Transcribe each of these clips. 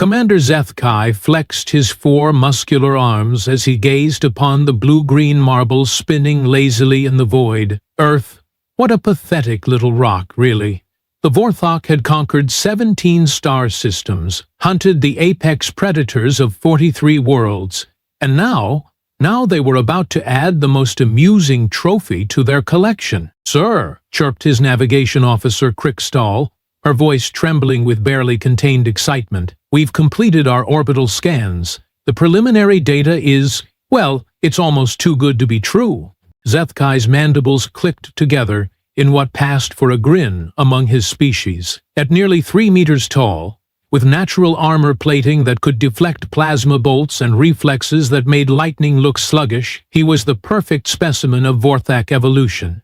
Commander Zeth'kai flexed his 4 muscular arms as he gazed upon the blue-green marble spinning lazily in the void. Earth, what a pathetic little rock, really. The Vorthak had conquered 17 star systems, hunted the apex predators of 43 worlds, and now they were about to add the most amusing trophy to their collection. "Sir," chirped his navigation officer Crickstall, her voice trembling with barely contained excitement, "we've completed our orbital scans. The preliminary data is, well, it's almost too good to be true." Zeth'kai's mandibles clicked together in what passed for a grin among his species. At nearly 3 meters tall, with natural armor plating that could deflect plasma bolts and reflexes that made lightning look sluggish, he was the perfect specimen of Vorthak evolution.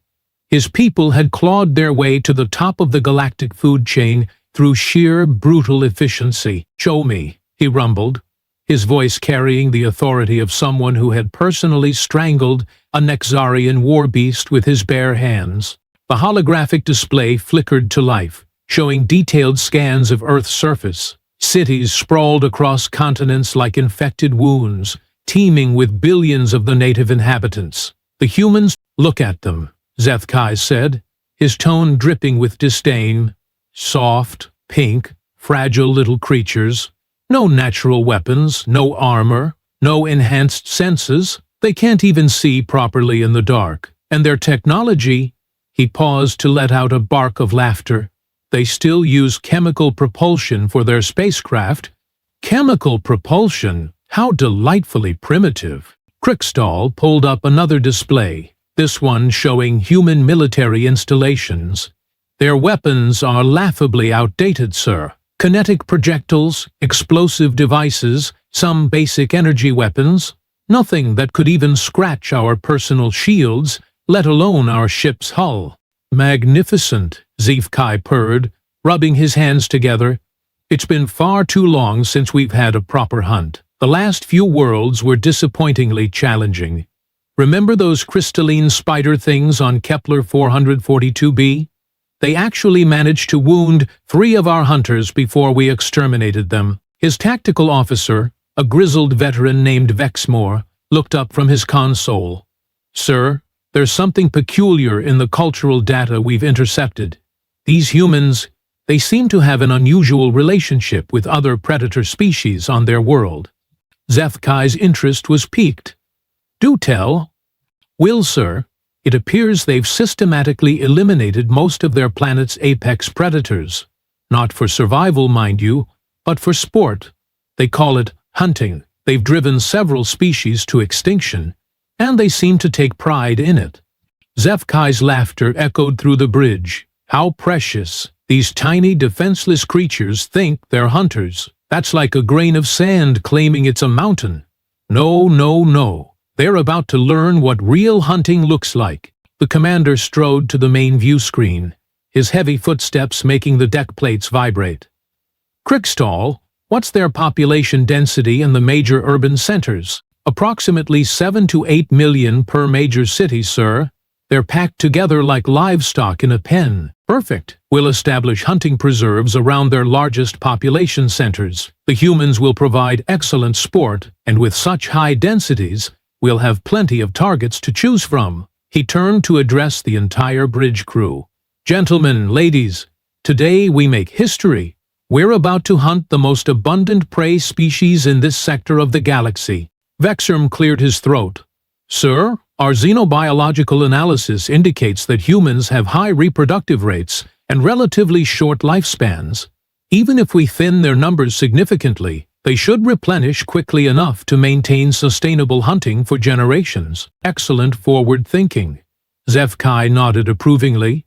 His people had clawed their way to the top of the galactic food chain through sheer, brutal efficiency. "Show me," he rumbled, his voice carrying the authority of someone who had personally strangled a Nexarian war beast with his bare hands. The holographic display flickered to life, showing detailed scans of Earth's surface. Cities sprawled across continents like infected wounds, teeming with billions of the native inhabitants. The humans, "Look at them," Zeth'kai said, his tone dripping with disdain. "Soft, pink, fragile little creatures. No natural weapons, no armor, no enhanced senses. They can't even see properly in the dark. And their technology—" He paused to let out a bark of laughter. "They still use chemical propulsion for their spacecraft." Chemical propulsion? How delightfully primitive. Crickstall pulled up another display, this one showing human military installations. "Their weapons are laughably outdated, sir. Kinetic projectiles, explosive devices, some basic energy weapons. Nothing that could even scratch our personal shields, let alone our ship's hull." "Magnificent," Zeth'kai purred, rubbing his hands together. "It's been far too long since we've had a proper hunt. The last few worlds were disappointingly challenging. Remember those crystalline spider things on Kepler 442b? They actually managed to wound 3 of our hunters before we exterminated them." His tactical officer, a grizzled veteran named Vexmore, looked up from his console. "Sir, there's something peculiar in the cultural data we've intercepted. These humans, they seem to have an unusual relationship with other predator species on their world." Zeth'kai's interest was piqued. "Do tell." "Will, sir, it appears they've systematically eliminated most of their planet's apex predators. Not for survival, mind you, but for sport. They call it hunting. They've driven several species to extinction, and they seem to take pride in it." Zeth'kai's laughter echoed through the bridge. "How precious. These tiny, defenseless creatures think they're hunters. That's like a grain of sand claiming it's a mountain. No, no, no. They're about to learn what real hunting looks like." The commander strode to the main view screen, his heavy footsteps making the deck plates vibrate. "Crickstall, what's their population density in the major urban centers?" "Approximately 7 to 8 million per major city, sir. They're packed together like livestock in a pen." "Perfect. We'll establish hunting preserves around their largest population centers. The humans will provide excellent sport, and with such high densities, we'll have plenty of targets to choose from." He turned to address the entire bridge crew. "Gentlemen, ladies, today we make history. We're about to hunt the most abundant prey species in this sector of the galaxy." Vexerm cleared his throat. "Sir, our xenobiological analysis indicates that humans have high reproductive rates and relatively short lifespans. Even if we thin their numbers significantly, they should replenish quickly enough to maintain sustainable hunting for generations." "Excellent forward thinking." Zeth'kai nodded approvingly.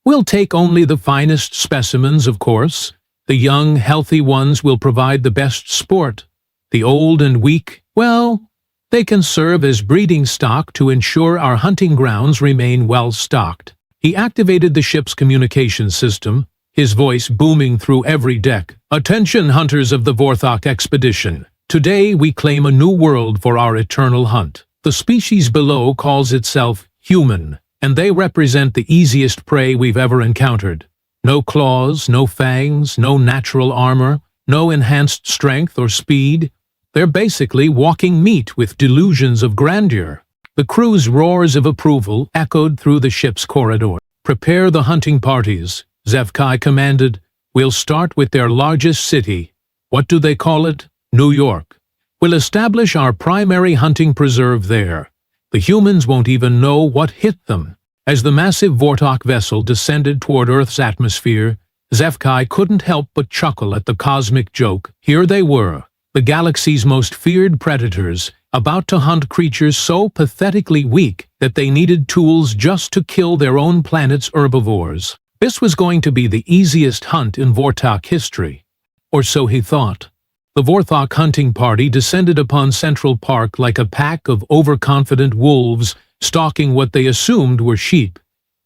"We'll take only the finest specimens, of course. The young, healthy ones will provide the best sport. The old and weak, well, they can serve as breeding stock to ensure our hunting grounds remain well stocked." He activated the ship's communication system, his voice booming through every deck. "Attention, hunters of the Vorthak expedition. Today we claim a new world for our eternal hunt. The species below calls itself human, and they represent the easiest prey we've ever encountered. No claws, no fangs, no natural armor, No enhanced strength or speed. They're basically walking meat with delusions of grandeur. The crew's roars of approval echoed through the ship's corridor. "Prepare the hunting parties," Zeth'kai commanded. "We'll start with their largest city. What do they call it? New York. We'll establish our primary hunting preserve there. The humans won't even know what hit them." As the massive Vorthak vessel descended toward Earth's atmosphere, Zeth'kai couldn't help but chuckle at the cosmic joke. Here they were, the galaxy's most feared predators, about to hunt creatures so pathetically weak that they needed tools just to kill their own planet's herbivores. This was going to be the easiest hunt in Vorthak history. Or so he thought. The Vorthak hunting party descended upon Central Park like a pack of overconfident wolves stalking what they assumed were sheep.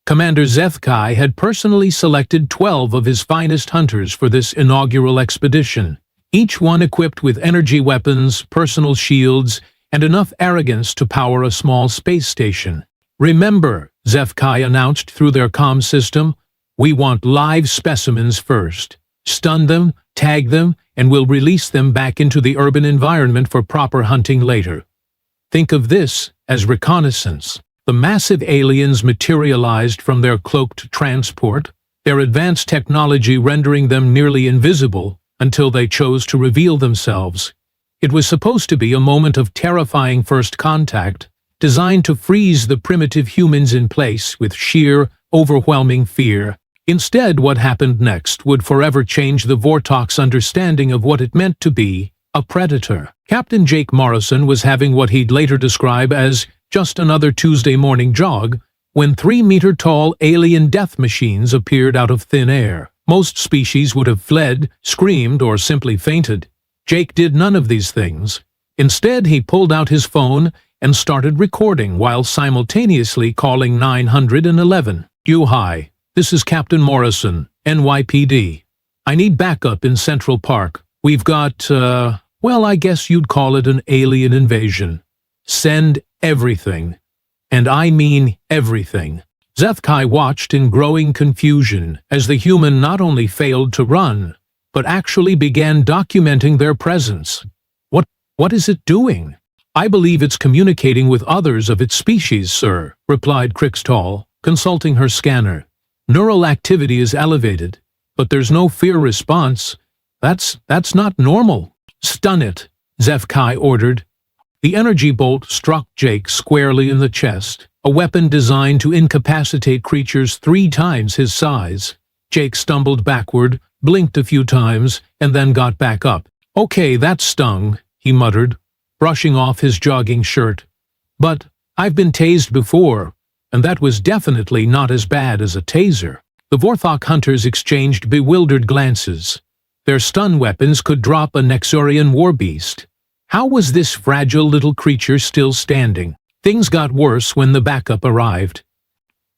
Commander Zeth'kai had personally selected 12 of his finest hunters for this inaugural expedition, each one equipped with energy weapons, personal shields, and enough arrogance to power a small space station. "Remember," Zeth'kai announced through their comm system, "we want live specimens first. Stun them, tag them, and we'll release them back into the urban environment for proper hunting later." Think of this as reconnaissance. The massive aliens materialized from their cloaked transport, their advanced technology rendering them nearly invisible until they chose to reveal themselves. It was supposed to be a moment of terrifying first contact, designed to freeze the primitive humans in place with sheer, overwhelming fear. Instead, what happened next would forever change the Vorthak's understanding of what it meant to be a predator. Captain Jake Morrison was having what he'd later describe as just another Tuesday morning jog when 3-meter-tall alien death machines appeared out of thin air. Most species would have fled, screamed, or simply fainted. Jake did none of these things. Instead, he pulled out his phone and started recording while simultaneously calling 911. "Hi, this is Captain Morrison, NYPD. I need backup in Central Park. We've got, well, I guess you'd call it an alien invasion. Send everything. And I mean everything." Zeth'kai watched in growing confusion as the human not only failed to run, but actually began documenting their presence. What is it doing?" "I believe it's communicating with others of its species, sir," replied Crixtall, consulting her scanner. "Neural activity is elevated, but there's no fear response. That's not normal." "Stun it," Zeth'kai ordered. The energy bolt struck Jake squarely in the chest, a weapon designed to incapacitate creatures 3 times his size. Jake stumbled backward, blinked a few times, and then got back up. "Okay, that stung," he muttered, brushing off his jogging shirt. "But I've been tased before, and that was definitely not as bad as a taser." The Vorthak hunters exchanged bewildered glances. Their stun weapons could drop a Nexurian warbeast. How was this fragile little creature still standing? Things got worse when the backup arrived.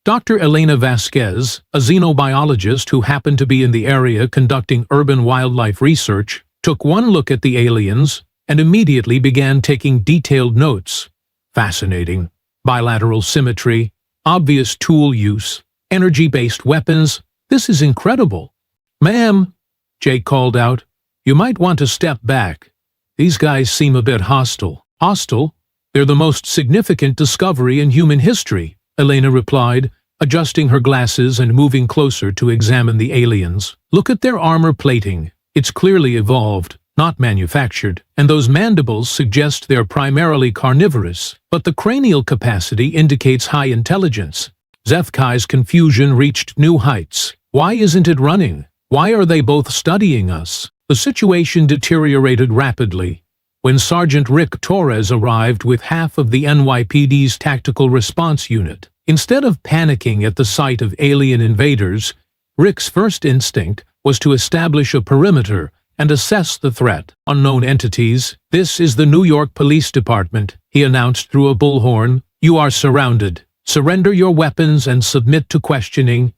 Dr. Elena Vasquez, a xenobiologist who happened to be in the area conducting urban wildlife research, took one look at the aliens and immediately began taking detailed notes. Fascinating. Bilateral symmetry, obvious tool use, energy-based weapons. This is incredible. "Ma'am," Jake called out, "you might want to step back. These guys seem a bit hostile." "Hostile? They're the most significant discovery in human history," Elena replied, adjusting her glasses and moving closer to examine the aliens. "Look at their armor plating. It's clearly evolved, not manufactured, and those mandibles suggest they're primarily carnivorous, but the cranial capacity indicates high intelligence." Zeth'kai's confusion reached new heights. Why isn't it running? Why are they both studying us? The situation deteriorated rapidly. When Sergeant Rick Torres arrived with half of the NYPD's tactical response unit, instead of panicking at the sight of alien invaders, Rick's first instinct was to establish a perimeter and assess the threat. "Unknown entities, this is the New York Police Department," he announced through a bullhorn. "You are surrounded. Surrender your weapons and submit to questioning."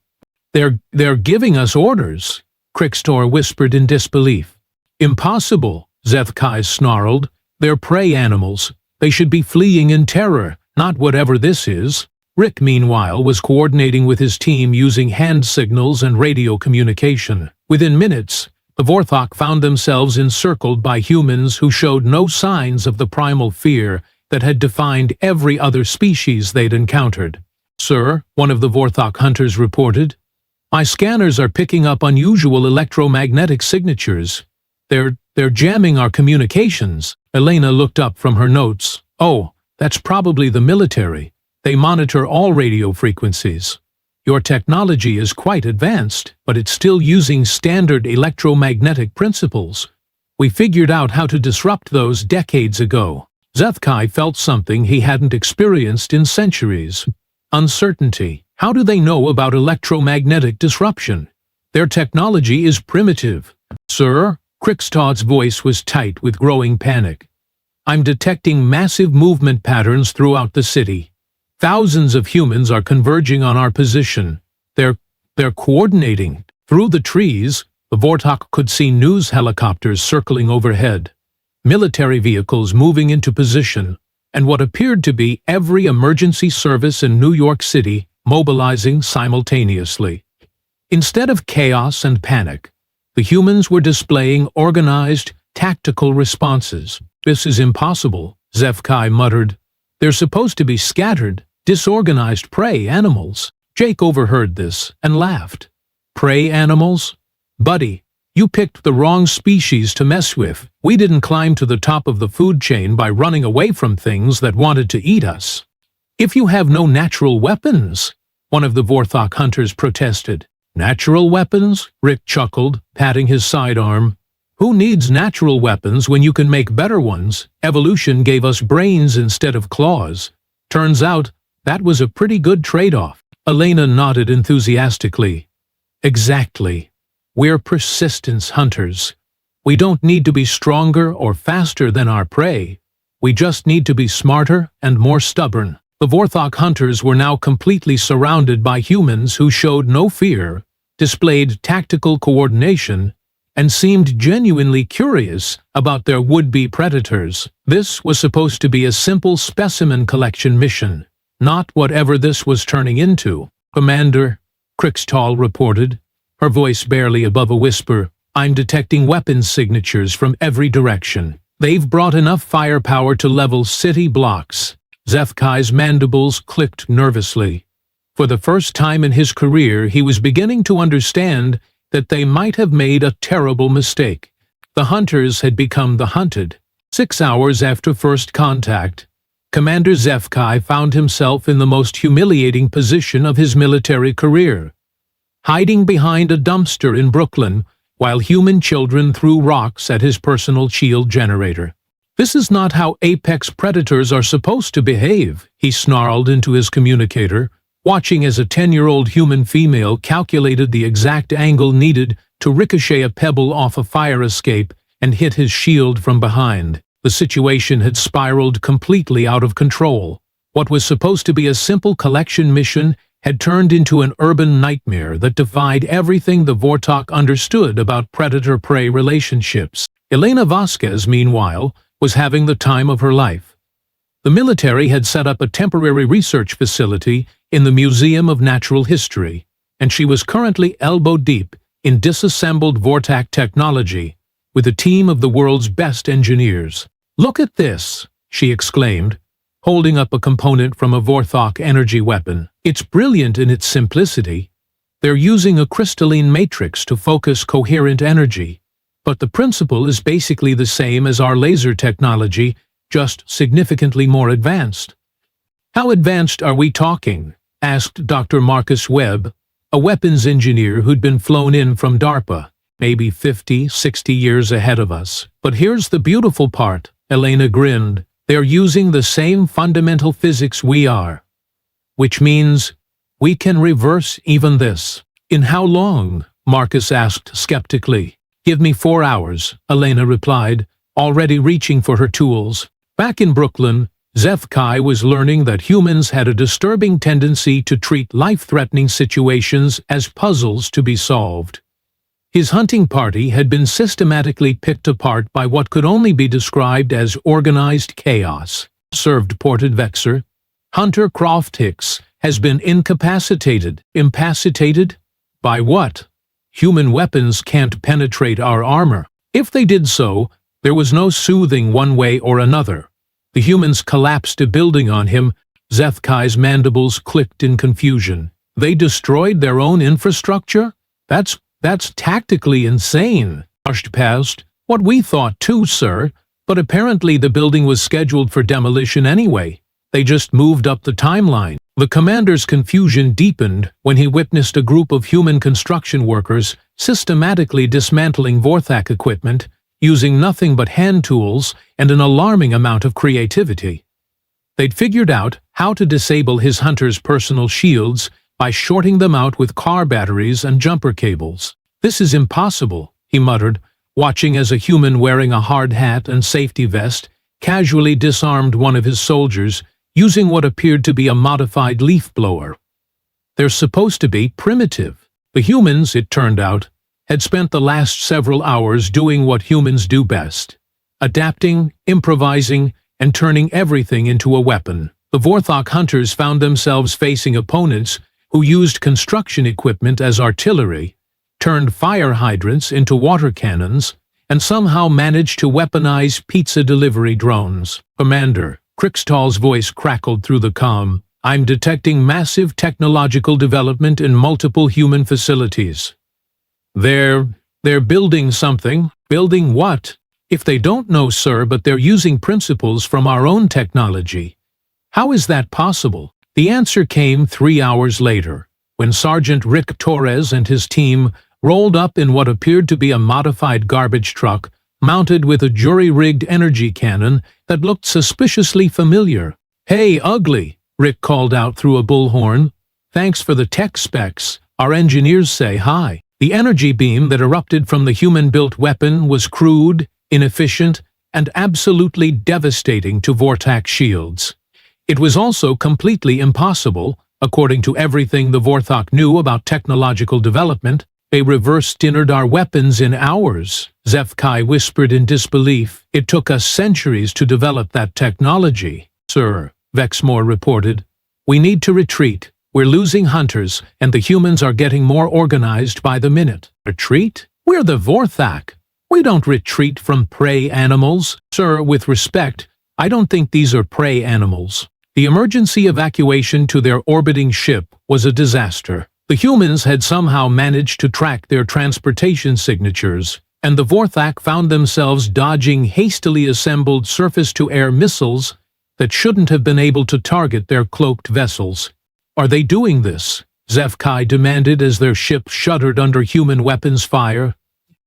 They're giving us orders," Crixtor whispered in disbelief. "Impossible," Zeth'kai snarled. "They're prey animals. They should be fleeing in terror, not whatever this is." Rick, meanwhile, was coordinating with his team using hand signals and radio communication. Within minutes, The Vorthak found themselves encircled by humans who showed no signs of the primal fear that had defined every other species they'd encountered. "Sir," one of the Vorthak hunters reported, "my scanners are picking up unusual electromagnetic signatures. They're jamming our communications." Elena looked up from her notes. "Oh, that's probably the military. They monitor all radio frequencies. Your technology is quite advanced, but it's still using standard electromagnetic principles. We figured out how to disrupt those decades ago." Zeth'kai felt something he hadn't experienced in centuries. Uncertainty. How do they know about electromagnetic disruption? Their technology is primitive. "Sir," Krikstad's voice was tight with growing panic. "I'm detecting massive movement patterns throughout the city. Thousands of humans are converging on our position. They're coordinating." Through the trees, the Vorthak could see news helicopters circling overhead, military vehicles moving into position, and what appeared to be every emergency service in New York City mobilizing simultaneously. Instead of chaos and panic, the humans were displaying organized, tactical responses. "This is impossible," Zeth'kai muttered. "They're supposed to be scattered, disorganized prey animals." Jake overheard this and laughed. "Prey animals? Buddy, you picked the wrong species to mess with. We didn't climb to the top of the food chain by running away from things that wanted to eat us." "If you have no natural weapons," one of the Vorthak hunters protested. "Natural weapons?" Rick chuckled, patting his sidearm. "Who needs natural weapons when you can make better ones? Evolution gave us brains instead of claws. Turns out, that was a pretty good trade-off." Elena nodded enthusiastically. "Exactly. We're persistence hunters. We don't need to be stronger or faster than our prey. We just need to be smarter and more stubborn." The Vorthak hunters were now completely surrounded by humans who showed no fear, displayed tactical coordination, and seemed genuinely curious about their would-be predators. This was supposed to be a simple specimen collection mission, not whatever this was turning into. "Commander," Krikstad reported, her voice barely above a whisper, "I'm detecting weapons signatures from every direction. They've brought enough firepower to level city blocks." Zeth'kai's mandibles clicked nervously. For the first time in his career, he was beginning to understand that they might have made a terrible mistake. The hunters had become the hunted. 6 hours after first contact, Commander Zeth'kai found himself in the most humiliating position of his military career, hiding behind a dumpster in Brooklyn while human children threw rocks at his personal shield generator. "This is not how apex predators are supposed to behave," he snarled into his communicator, watching as a 10-year-old human female calculated the exact angle needed to ricochet a pebble off a fire escape and hit his shield from behind. The situation had spiraled completely out of control. What was supposed to be a simple collection mission had turned into an urban nightmare that defied everything the Vorthak understood about predator-prey relationships. Elena Vasquez, meanwhile, was having the time of her life. The military had set up a temporary research facility in the Museum of Natural History, and she was currently elbow-deep in disassembled Vorthak technology with a team of the world's best engineers. "Look at this," she exclaimed, holding up a component from a Vorthak energy weapon. "It's brilliant in its simplicity. They're using a crystalline matrix to focus coherent energy, but the principle is basically the same as our laser technology, just significantly more advanced." "How advanced are we talking?" asked Dr. Marcus Webb, a weapons engineer who'd been flown in from DARPA. "Maybe 50, 60 years ahead of us. But here's the beautiful part," Elena grinned. "They're using the same fundamental physics we are. Which means we can reverse even this." "In how long?" Marcus asked skeptically. "Give me 4 hours," Elena replied, already reaching for her tools. Back in Brooklyn, Zeth'kai was learning that humans had a disturbing tendency to treat life-threatening situations as puzzles to be solved. His hunting party had been systematically picked apart by what could only be described as organized chaos. Served ported Vexer. "Hunter Croft Hicks has been incapacitated." "Incapacitated? By what?" Human weapons can't penetrate our armor. If they did so, there was no soothing one way or another. The humans collapsed a building on him. Zeth'kai's mandibles clicked in confusion. They destroyed their own infrastructure? That's tactically insane. Rushed past. What we thought too, sir. But apparently the building was scheduled for demolition anyway. They just moved up the timeline. The commander's confusion deepened when he witnessed a group of human construction workers systematically dismantling Vorthak equipment, using nothing but hand tools and an alarming amount of creativity. They'd figured out how to disable his hunter's personal shields by shorting them out with car batteries and jumper cables. "This is impossible," he muttered, watching as a human wearing a hard hat and safety vest casually disarmed one of his soldiers using what appeared to be a modified leaf blower. They're supposed to be primitive. The humans, it turned out, had spent the last several hours doing what humans do best: adapting, improvising, and turning everything into a weapon. The Vorthak hunters found themselves facing opponents who used construction equipment as artillery, turned fire hydrants into water cannons, and somehow managed to weaponize pizza delivery drones. "Commander," Krikstal's voice crackled through the comm, "I'm detecting massive technological development in multiple human facilities. They're building something." "Building what?" "If they don't know, sir, but they're using principles from our own technology." "How is that possible?" The answer came 3 hours later, when Sergeant Rick Torres and his team rolled up in what appeared to be a modified garbage truck mounted with a jury-rigged energy cannon that looked suspiciously familiar. "Hey, Ugly," Rick called out through a bullhorn. "Thanks for the tech specs. Our engineers say hi." The energy beam that erupted from the human-built weapon was crude, inefficient, and absolutely devastating to Vorthak shields. It was also completely impossible, according to everything the Vorthak knew about technological development. "They reverse-engineered our weapons in hours," Zeth'kai whispered in disbelief. "It took us centuries to develop that technology." "Sir," Vexmore reported, "we need to retreat. We're losing hunters, and the humans are getting more organized by the minute." "Retreat? We're the Vorthak. We don't retreat from prey animals." "Sir, with respect, I don't think these are prey animals." The emergency evacuation to their orbiting ship was a disaster. The humans had somehow managed to track their transportation signatures, and the Vorthak found themselves dodging hastily assembled surface-to-air missiles that shouldn't have been able to target their cloaked vessels. "Are they doing this?" Zeth'kai demanded as their ship shuddered under human weapons fire.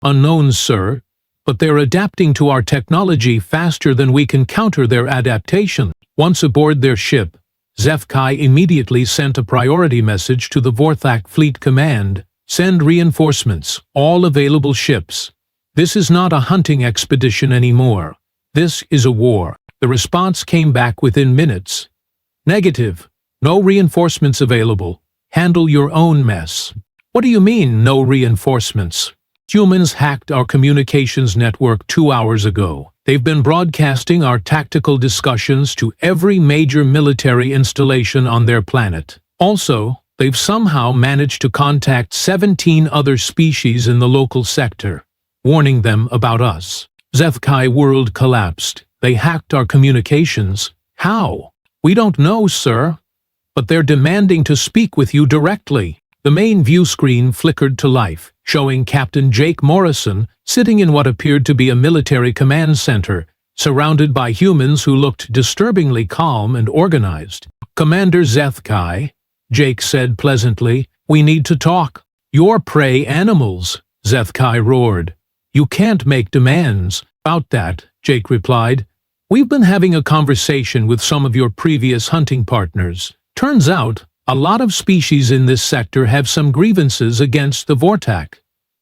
"Unknown, sir, but they're adapting to our technology faster than we can counter their adaptation." Once aboard their ship, Zeth'kai immediately sent a priority message to the Vorthak Fleet Command: "Send reinforcements, all available ships. This is not a hunting expedition anymore. This is a war." The response came back within minutes. "Negative. No reinforcements available. Handle your own mess." "What do you mean, no reinforcements?" "Humans hacked our communications network 2 hours ago. They've been broadcasting our tactical discussions to every major military installation on their planet. Also, they've somehow managed to contact 17 other species in the local sector, warning them about us." Zeth'kai world collapsed. "They hacked our communications. How?" "We don't know, sir. But they're demanding to speak with you directly." The main view screen flickered to life, showing Captain Jake Morrison sitting in what appeared to be a military command center, surrounded by humans who looked disturbingly calm and organized. "Commander Zeth'kai," Jake said pleasantly, "we need to talk." "You're prey animals," Zeth'kai roared. "You can't make demands." "About that," Jake replied. "We've been having a conversation with some of your previous hunting partners. Turns out, a lot of species in this sector have some grievances against the Vorthak.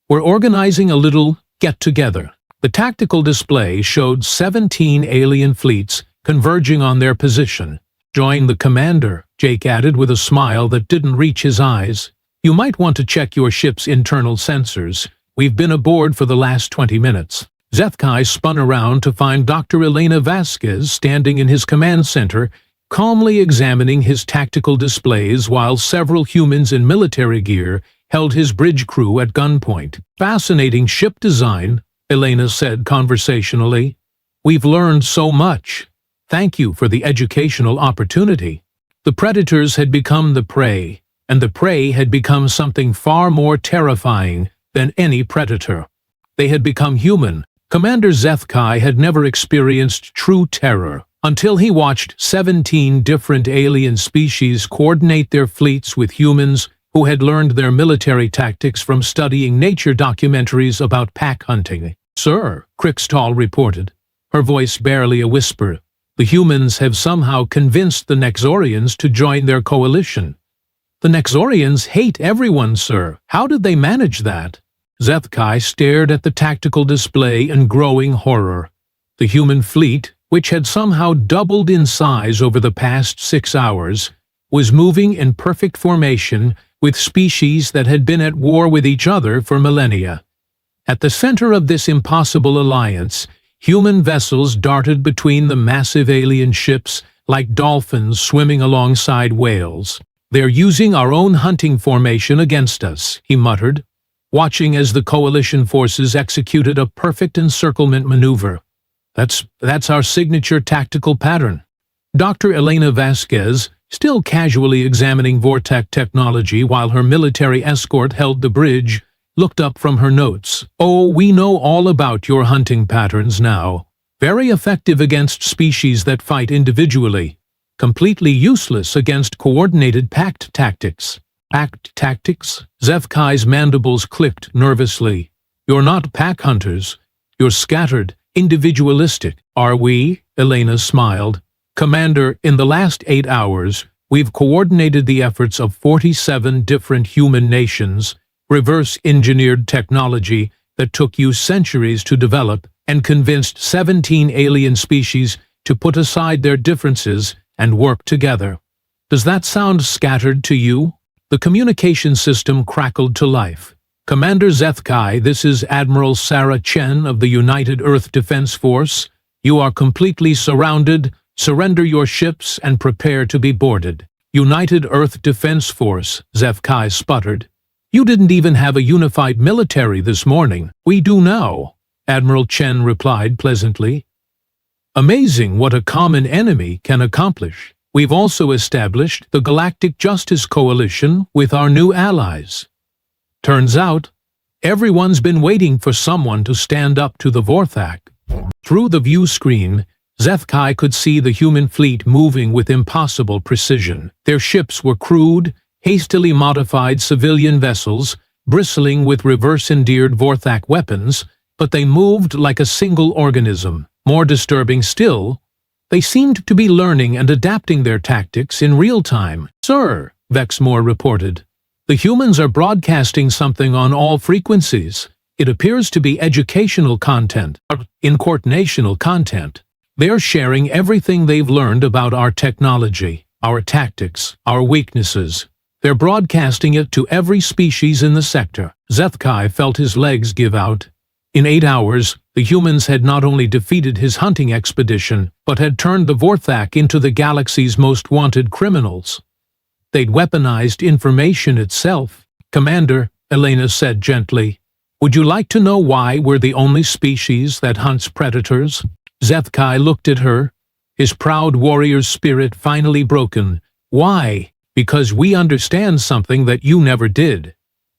We're organizing a little get-together." The tactical display showed 17 alien fleets converging on their position. "Join the commander," Jake added with a smile that didn't reach his eyes. "You might want to check your ship's internal sensors. We've been aboard for the last 20 minutes. Zeth'kai spun around to find Dr. Elena Vasquez standing in his command center, calmly examining his tactical displays while several humans in military gear held his bridge crew at gunpoint. "Fascinating ship design," Elena said conversationally. "We've learned so much. Thank you for the educational opportunity." The predators had become the prey, and the prey had become something far more terrifying than any predator. They had become human. Commander Zeth'kai had never experienced true terror until he watched 17 different alien species coordinate their fleets with humans who had learned their military tactics from studying nature documentaries about pack hunting. "Sir," Crixtal reported, her voice barely a whisper, "the humans have somehow convinced the Nexorians to join their coalition." "The Nexorians hate everyone, sir. How did they manage that?" Zeth'kai stared at the tactical display in growing horror. The human fleet, which had somehow doubled in size over the past 6 hours, was moving in perfect formation with species that had been at war with each other for millennia. At the center of this impossible alliance, human vessels darted between the massive alien ships like dolphins swimming alongside whales. "They're using our own hunting formation against us," he muttered, watching as the coalition forces executed a perfect encirclement maneuver. That's our signature tactical pattern." Dr. Elena Vasquez, still casually examining Vorthak technology while her military escort held the bridge, looked up from her notes. "Oh, we know all about your hunting patterns now. Very effective against species that fight individually. Completely useless against coordinated pact tactics." "Pact tactics?" Zeth'kai's mandibles clicked nervously. "You're not pack hunters. You're scattered, individualistic." "Are we?" Elena smiled. "Commander, in the last 8 hours, we've coordinated the efforts of 47 different human nations, reverse-engineered technology that took you centuries to develop, and convinced 17 alien species to put aside their differences and work together. Does that sound scattered to you?" The communication system crackled to life. "Commander Zeth'kai, this is Admiral Sarah Chen of the United Earth Defense Force. You are completely surrounded. Surrender your ships and prepare to be boarded." "United Earth Defense Force," Zeth'kai sputtered. "You didn't even have a unified military this morning." "We do now," Admiral Chen replied pleasantly. "Amazing what a common enemy can accomplish. We've also established the Galactic Justice Coalition with our new allies. Turns out, everyone's been waiting for someone to stand up to the Vorthak." Through the view screen, Zeth'kai could see the human fleet moving with impossible precision. Their ships were crude, hastily modified civilian vessels, bristling with reverse-engineered Vorthak weapons, but they moved like a single organism. More disturbing still, they seemed to be learning and adapting their tactics in real time. "Sir," Vexmore reported, "the humans are broadcasting something on all frequencies. It appears to be educational content, incoordinational content. They're sharing everything they've learned about our technology, our tactics, our weaknesses. They're broadcasting it to every species in the sector." Zeth'kai felt his legs give out. In 8 hours, the humans had not only defeated his hunting expedition, but had turned the Vorthak into the galaxy's most wanted criminals. They'd weaponized information itself. "Commander," Elena said gently, "would you like to know why we're the only species that hunts predators?" Zeth'kai looked at her, his proud warrior's spirit finally broken. "Why? Because we understand something that you never did.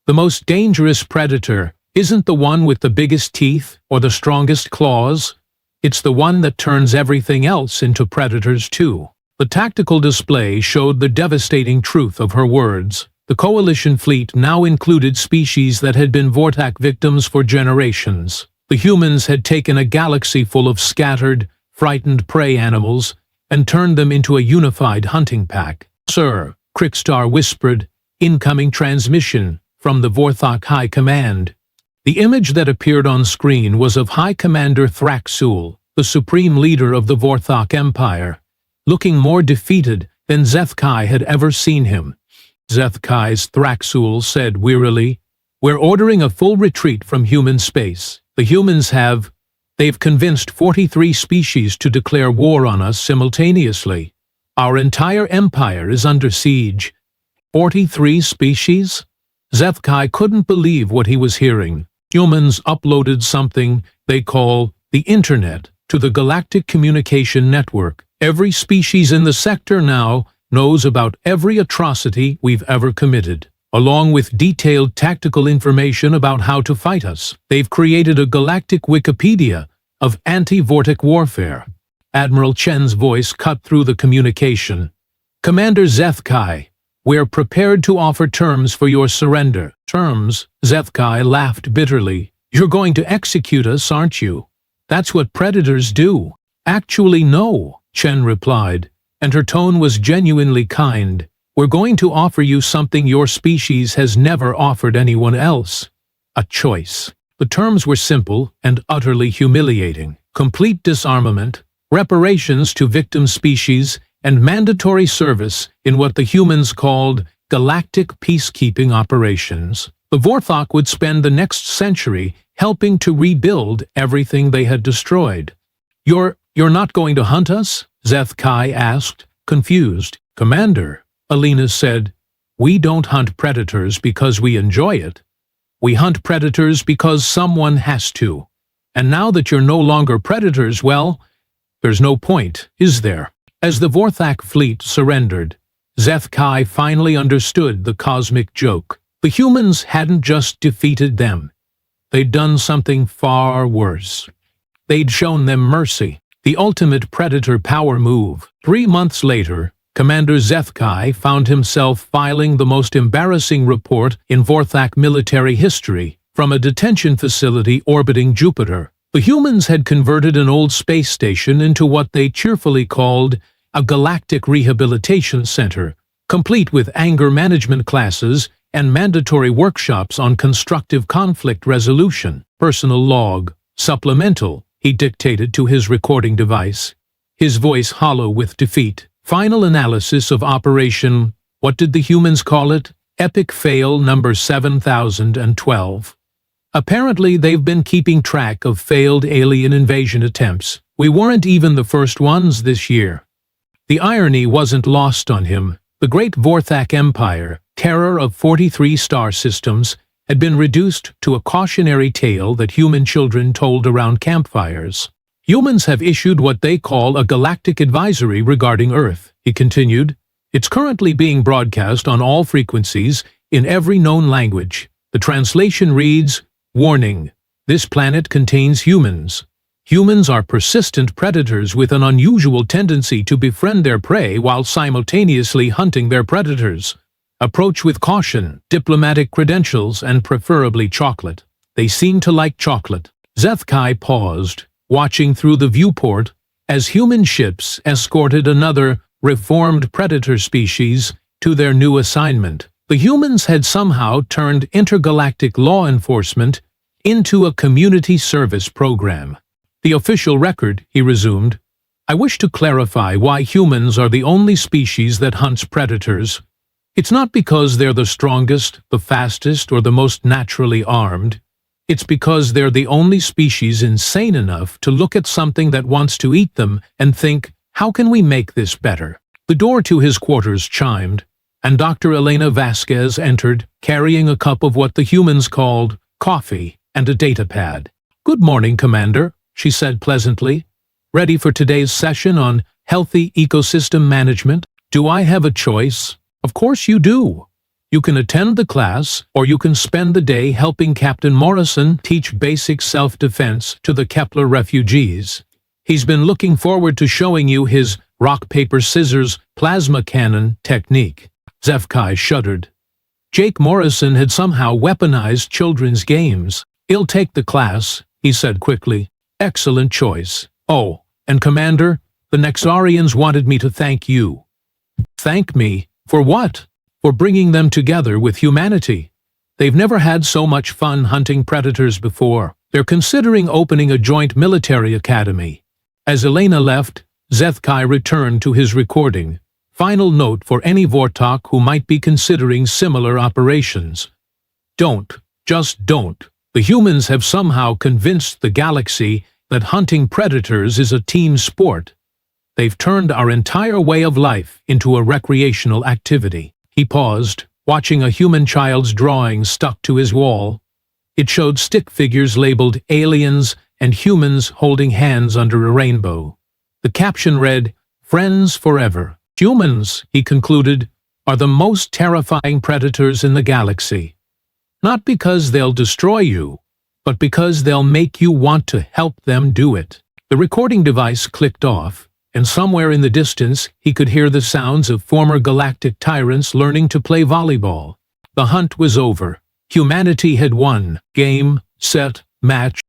The most dangerous predator isn't the one with the biggest teeth or the strongest claws. It's the one that turns everything else into predators too." The tactical display showed the devastating truth of her words. The coalition fleet now included species that had been Vorthak victims for generations. The humans had taken a galaxy full of scattered, frightened prey animals and turned them into a unified hunting pack. "Sir," Crixtal whispered, "incoming transmission from the Vorthak High Command." The image that appeared on screen was of High Commander Thraxul, the supreme leader of the Vorthak Empire, looking more defeated than Zeth'kai had ever seen him. Zeth'kai's Thraxul said wearily, "We're ordering a full retreat from human space. The humans they've convinced 43 species to declare war on us simultaneously. Our entire empire is under siege." 43 species? Zeth'kai couldn't believe what he was hearing. Humans uploaded something they call the Internet to the Galactic Communication Network. Every species in the sector now knows about every atrocity we've ever committed, along with detailed tactical information about how to fight us. They've created a galactic Wikipedia of anti-Vorthak warfare. Admiral Chen's voice cut through the communication. Commander Zeth'kai, we're prepared to offer terms for your surrender. Terms? Zeth'kai laughed bitterly. You're going to execute us, aren't you? That's what predators do. Actually, no, Chen replied, and her tone was genuinely kind. We're going to offer you something your species has never offered anyone else. A choice. The terms were simple and utterly humiliating. Complete disarmament, reparations to victim species, and mandatory service in what the humans called galactic peacekeeping operations. The Vorthak would spend the next century helping to rebuild everything they had destroyed. You're not going to hunt us? Zeth'kai asked, confused. Commander, Alina said, we don't hunt predators because we enjoy it. We hunt predators because someone has to. And now that you're no longer predators, well, there's no point, is there? As the Vorthak fleet surrendered, Zeth'kai finally understood the cosmic joke. The humans hadn't just defeated them. They'd done something far worse. They'd shown them mercy, the ultimate predator power move. 3 months later, Commander Zeth'kai found himself filing the most embarrassing report in Vorthak military history from a detention facility orbiting Jupiter. The humans had converted an old space station into what they cheerfully called a galactic rehabilitation center, complete with anger management classes and mandatory workshops on constructive conflict resolution. Personal log, supplemental, he dictated to his recording device, his voice hollow with defeat. Final analysis of Operation, what did the humans call it? Epic fail number 7012. Apparently they've been keeping track of failed alien invasion attempts. We weren't even the first ones this year. The irony wasn't lost on him. The great Vorthak Empire, terror of 43 star systems, had been reduced to a cautionary tale that human children told around campfires. Humans have issued what they call a galactic advisory regarding Earth, he continued. It's currently being broadcast on all frequencies in every known language. The translation reads, Warning, this planet contains humans. Humans are persistent predators with an unusual tendency to befriend their prey while simultaneously hunting their predators. Approach with caution, diplomatic credentials, and preferably chocolate. They seem to like chocolate. Zeth'kai paused, watching through the viewport as human ships escorted another reformed predator species to their new assignment. The humans had somehow turned intergalactic law enforcement into a community service program. The official record, he resumed. I wish to clarify why humans are the only species that hunts predators. It's not because they're the strongest, the fastest, or the most naturally armed. It's because they're the only species insane enough to look at something that wants to eat them and think, how can we make this better? The door to his quarters chimed, and Dr. Elena Vasquez entered, carrying a cup of what the humans called coffee and a datapad. Good morning, Commander, she said pleasantly. Ready for today's session on healthy ecosystem management? Do I have a choice? Of course you do. You can attend the class, or you can spend the day helping Captain Morrison teach basic self-defense to the Kepler refugees. He's been looking forward to showing you his rock-paper-scissors plasma cannon technique. Zeth'kai shuddered. Jake Morrison had somehow weaponized children's games. He'll take the class, he said quickly. Excellent choice. Oh, and Commander, the Nexarians wanted me to thank you. Thank me? For what? For bringing them together with humanity. They've never had so much fun hunting predators before. They're considering opening a joint military academy. As Elena left, Zeth'kai returned to his recording. Final note for any Vorthak who might be considering similar operations. Don't. Just don't. The humans have somehow convinced the galaxy that hunting predators is a team sport. They've turned our entire way of life into a recreational activity. He paused, watching a human child's drawing stuck to his wall. It showed stick figures labeled aliens and humans holding hands under a rainbow. The caption read, "Friends forever." Humans, he concluded, are the most terrifying predators in the galaxy. Not because they'll destroy you, but because they'll make you want to help them do it. The recording device clicked off, and somewhere in the distance he could hear the sounds of former galactic tyrants learning to play volleyball. The hunt was over. Humanity had won. Game, set, match.